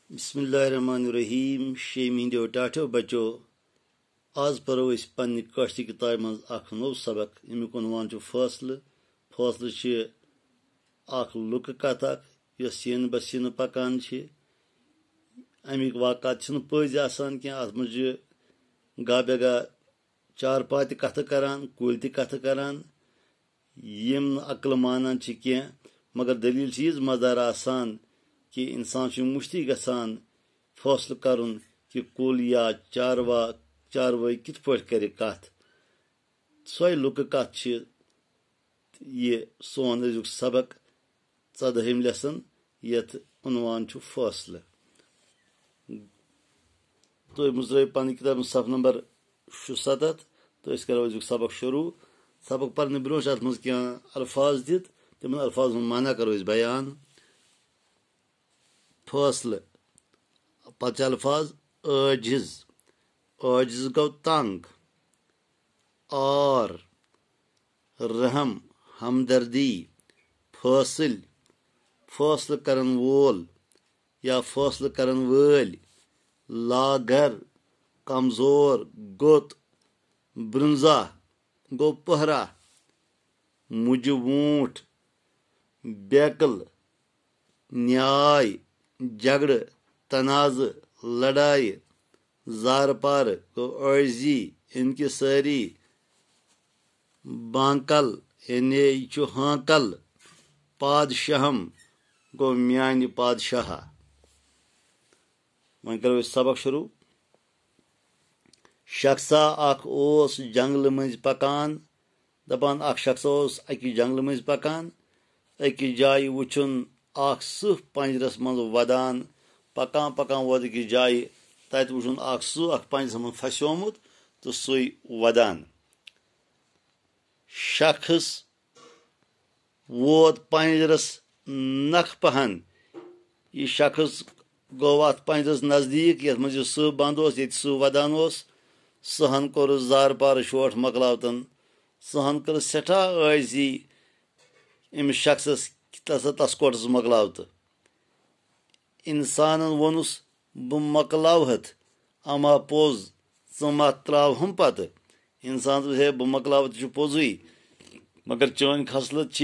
बिस्मिल्लाहिर्रहमानिर्रहीम शेमिंदो टाटो बचो आज परो इस पन्ने कश्ती किताब मज अख नव सबक अमुक उन्वान फैसले फैसले अख लुक कथ यस सीन बसीन पकान अमिक वाकत पज आसान क्या अत मज गा बेगा चार पात कथ करान कुल कथ करान यम अक्ल मानान क्या मगर दलील यीज मजदार आसान कि इंसान मुश्ती गसान फैसल करुन कि कुल या चारवाई कित पट कर कथ सो लुक कथ ये सोन अजुक सबक 14 लेसन यथ उन्वान फैसल तो मुजर पन किताब सफ नंबर 77 तो अस करो अजुक सबक शुरू सबक पढ़ने ब्रोह अत मज क्या अल्फाज दित तिम अल्फाज माना करो बयान फैसल पच अल्फाज आजिज आजिज गो तंग आर रहम हमदर्दी फैसल फैसल करन वोल या फैसल करन वल लागर कमजोर गोत ब्रंजा गो पहरा मुज वूट बेकल न्याय झगड़ तनाज लड़ाई जार पार गो अर्जी इनकिसारी बांकल यानी हाकल पादशाहम गो म्यान पादशाह वन करो सबक शुरू शख्सा अख ओस जंगल मज पकान दपान अख शख्स ओस अकि जंगल मज पकान अकि जाय वुचुन अख सह पंजरस मज वदान पकान पकान वोत अकि जाय तत वुचुन अख सह अख पंजरस मज फस्योमुत तो सुई वदान शख्स वोत पंजरस नख पहन यह शख्स गो अत पंजरस नजदीक ये मज सह बंद ये सह वदान सहन कोर जार पार शोट मकलावतन सहन कर सठा आजी अमिस शख्सस तस कोटस मकलावत इंसान वोनुस बह मकलावहत अमा पोज मा त्रावहम पत इंसान हे बह मकलावत पोजुई मगर चन खसलत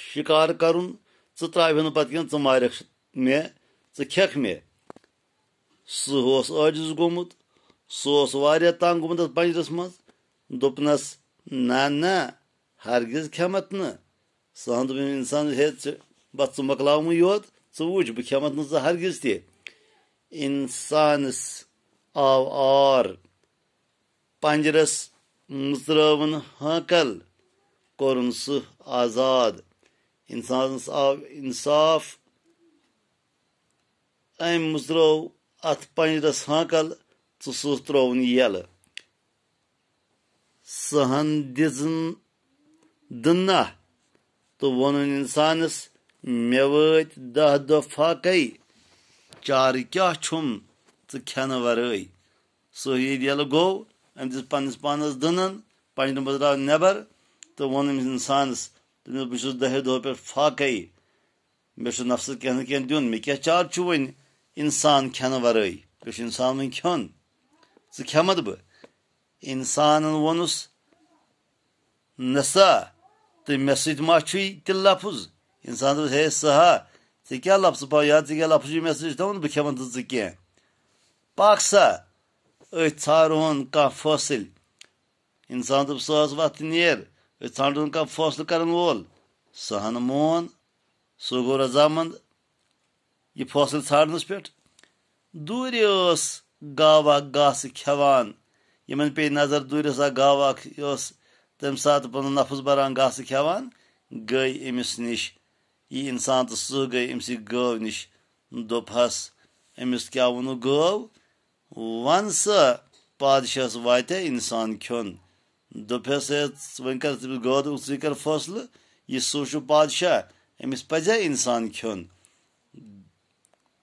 शिकार करुन त्राव पत क्या मारख मे खेख मे सह आजिज गोमुत सह तंग गोमुत पंजरस मज दोपनस ना हरगिज खेमत न सहन दोप इंसान हे बस मकलाव योत वुच बह खेमत न हरगिज ते इंसानस आव आर पंजरस मुत्रवन हाकल कोरुन सह आजाद इंसानस आव इंसाफ अम मुत्रो अत पंजरस हाकल तो सह त्रोवन यल सहन दिजन दन्ना तो वन इंसानस मे वत 10 दह फाकई चार क्या छुम तो खेन वरई सह यल गो अम दिस पन्नस पानस दनन पंज नंबर द्राव नबर तो वन इंसानस बह 10 दह पे फाकई मे नफ्स कह दिन मे क्या चार वन इंसान खेन वरई पे इंसान वन खेन खेमत बह इंसान वोनुस नसा तो मे सत मा तह लफ्ज इंसान हे सहा ऐ क्या लफ्ज पा या क्या लफ्ज मे सत बह खेमन तो कह पाक सा ारोन कह फैसल इंसान दोप सह वत नेर ारोन कह फैसल करन वोल सहन मोन सह गो रजामंद यह फैसल ाड़नस पे दूर गावा घास खेवान यमन पे नजर दूर गावा तम सात पन नफ्स बरान घास खेवान गई अमिस निश यह इंसान तो सह गई अमस गव निश दोपहस अमिस क्या वनु गव वन सा पादशाहस वात इंसान खेन दोपहस वन कर गव ी कर फैसल यह सह पादशाह अमिस पजा इंसान खेन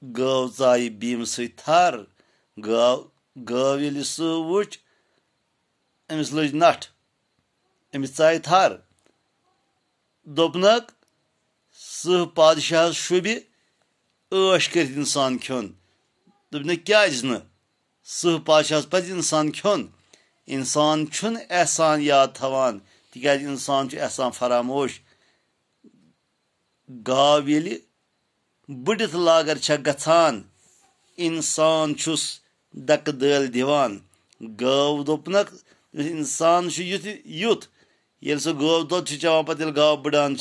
गव चाय बीम सर गव ये सह वुच अमिस लज नठ अमिस चाय थर दोपनक सह पादशाह शुबि ऐश कर इंसान खोन दोपन क्या सह पाशस पे इंसान खोन इंसान छुन एहसान याद थवान तिकाज इंसान एहसान फरामोश गाव ये बुड़ित लागर गछान इंसान छुस दक दल दिवान गाव दोपनक इंसान युत ये सह गाव दोद चवान पे गाव बुड़ान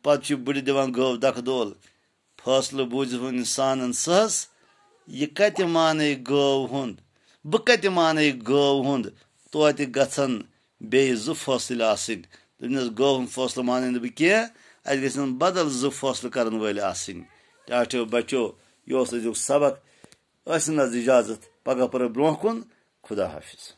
पे बुड़ दिवान गाव दक दोल फैसल बूझ इंसान सहस यह कत माने गाव हुंद बह कत माने गाव हुंद तोत गन बे जु फैसल आसिन दोपनस गाव हुंद फैसल माने बह कह अत गन बदल जु फैसल करन वल आसिन टाठो बचो यह अजुक सबक इजाजत पगह पर ब्रोह कुन खुदा हाफिज।